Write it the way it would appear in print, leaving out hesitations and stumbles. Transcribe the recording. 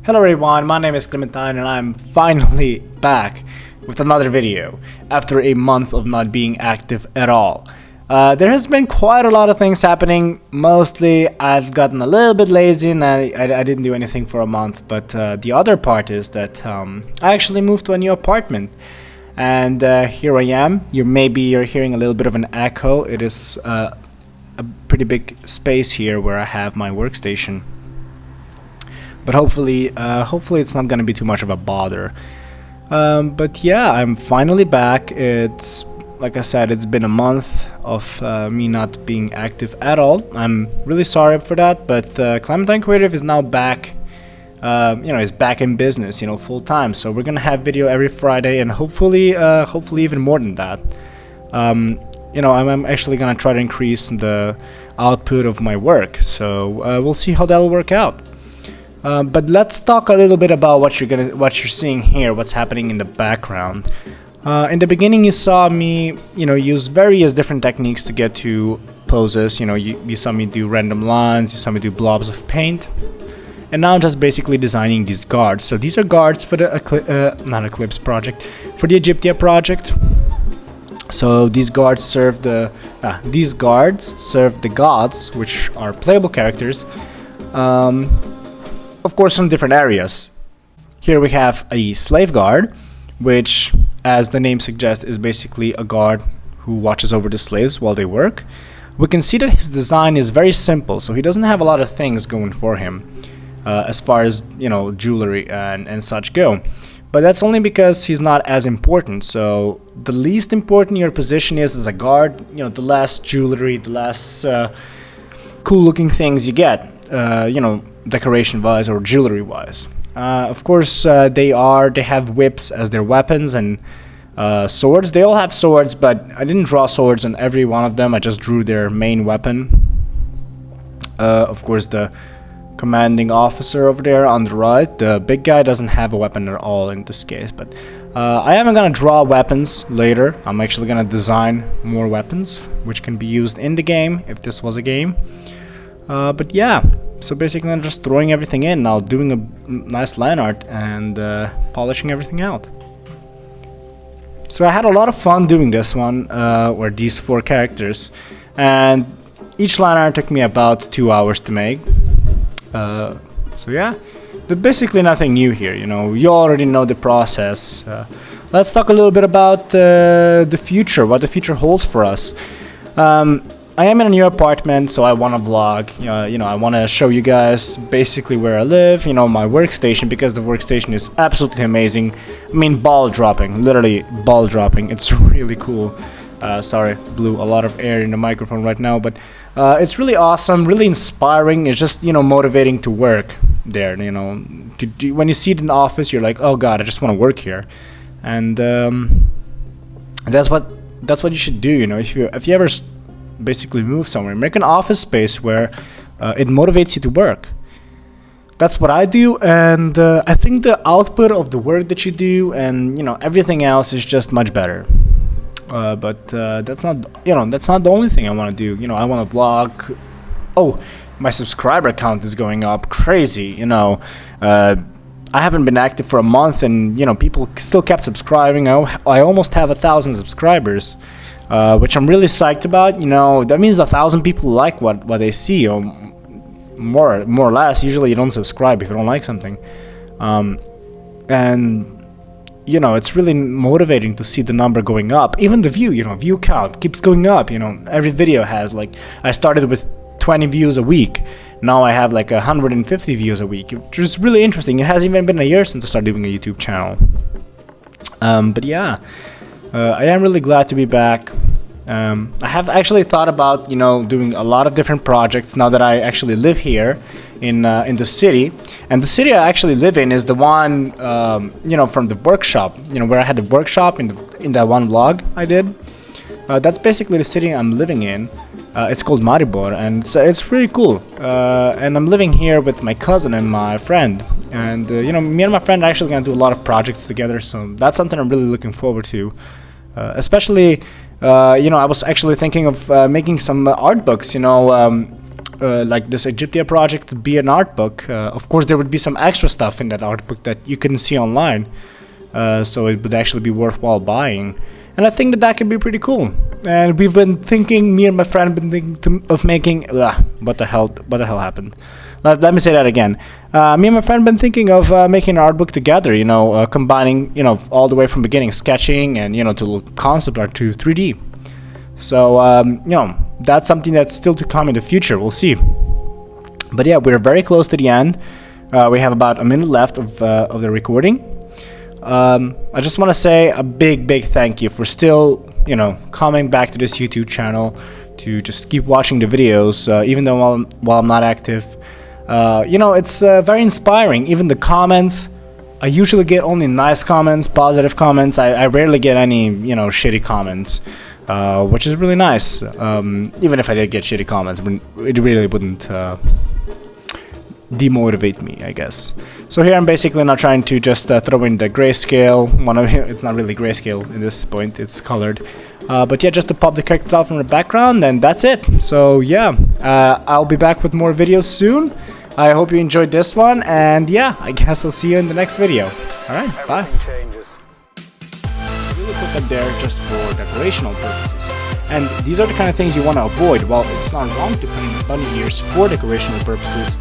Hello everyone, my name is Clementine and I'm finally back with another video after a month of not being active at all. There has been quite a lot of things happening. Mostly I've gotten a little bit lazy and I didn't do anything for a month, but the other part is that I actually moved to a new apartment and here I am. Maybe you're hearing a little bit of an echo. It is a pretty big space here where I have my workstation. But hopefully it's not gonna be too much of a bother. But yeah, I'm finally back. It's like I said, it's been a month of me not being active at all. I'm really sorry for that, but Clementine Creativ is now back. Is back in business, full time. So we're gonna have video every Friday, and hopefully even more than that. I'm actually gonna try to increase the output of my work. So we'll see how that'll work out. But let's talk a little bit about what you're seeing here, what's happening in the background. In the beginning, you saw me, use various different techniques to get to poses. You saw me do random lines, you saw me do blobs of paint, and now I'm just basically designing these guards. So these are guards for the not Eclipse project, for the Egyptia project. So these guards serve the gods, which are playable characters. Of course, from different areas. Here we have a slave guard, which, as the name suggests, is basically a guard who watches over the slaves while they work. We can see that his design is very simple, so he doesn't have a lot of things going for him, as far as jewelry and such go. But that's only because he's not as important. So the least important your position is as a guard, the less jewelry, the less cool-looking things you get. Decoration wise or jewelry wise. Of course, they have whips as their weapons and swords. They all have swords, but I didn't draw swords on every one of them. I just drew their main weapon. Of course, the commanding officer over there on the right, the big guy, doesn't have a weapon at all in this case, but I am gonna draw weapons later. I'm actually gonna design more weapons which can be used in the game if this was a game. But yeah, so basically I'm just throwing everything in now, doing a nice line art and polishing everything out. So I had a lot of fun doing this one, or these 4 characters, and each line art took me about 2 hours to make. So yeah, but basically nothing new here, you already know the process. Let's talk a little bit about the future, what the future holds for us. I am in a new apartment, so I want to vlog. I want to show you guys basically where I live, my workstation, because the workstation is absolutely amazing. I mean, ball dropping, literally ball dropping. It's really cool. Sorry, blew a lot of air in the microphone right now, but it's really awesome, really inspiring. It's just, motivating to work there, when you see it in the office, you're like, oh god, I just want to work here. And that's what you should do, if you ever basically move somewhere, make an office space where it motivates you to work. That's what I do, and I think the output of the work that you do and everything else is just much better. But that's not the only thing I want to do. I want to vlog. Oh, my subscriber count is going up crazy. I haven't been active for a month, and people still kept subscribing. I almost have 1,000 subscribers. Which I'm really psyched about. That means 1,000 people like what they see, or more or less. Usually you don't subscribe if you don't like something, and it's really motivating to see the number going up. Even the view count keeps going up. Every video has, like, I started with 20 views a week, now I have like 150 views a week, which is really interesting. It hasn't even been a year since I started doing a YouTube channel. But yeah, I am really glad to be back. I have actually thought about doing a lot of different projects now that I actually live here in the city. And the city I actually live in is the one from the workshop, where I had the workshop in that one vlog I did. That's basically the city I'm living in. It's called Maribor, and it's really cool. And I'm living here with my cousin and my friend. And me and my friend are actually gonna do a lot of projects together, so that's something I'm really looking forward to. Especially, I was actually thinking of making some art books. like this Egyptia project to be an art book, of course there would be some extra stuff in that art book that you couldn't see online, so it would actually be worthwhile buying. And I think that that could be pretty cool. And we've been thinking, me and my friend have been thinking of making, what the hell happened? Let me say that again. Me and my friend have been thinking of making an art book together, you know, combining, you know, all the way from beginning, sketching and, you know, to concept art to 3D. So, you know, that's something that's still to come in the future. We'll see. But yeah, we're very close to the end. We have about a minute left of the recording. I just want to say a big thank you for still, you know, coming back to this YouTube channel to just keep watching the videos, even though while I'm not active. You know, it's very inspiring. Even the comments, I usually get only nice comments, positive comments. I rarely get any, you know, shitty comments, which is really nice. Even if I did get shitty comments, it really wouldn't demotivate me, I guess. So here I'm basically not trying to just throw in the grayscale. It's not really grayscale at this point, it's colored. But yeah, just to pop the character off in the background, and that's it. So yeah, I'll be back with more videos soon. I hope you enjoyed this one, and yeah, I guess I'll see you in the next video. Alright, bye. Changes. I really put them there just for decorational purposes. And these are the kind of things you want to avoid. While it's not wrong to put in bunny ears for decorational purposes,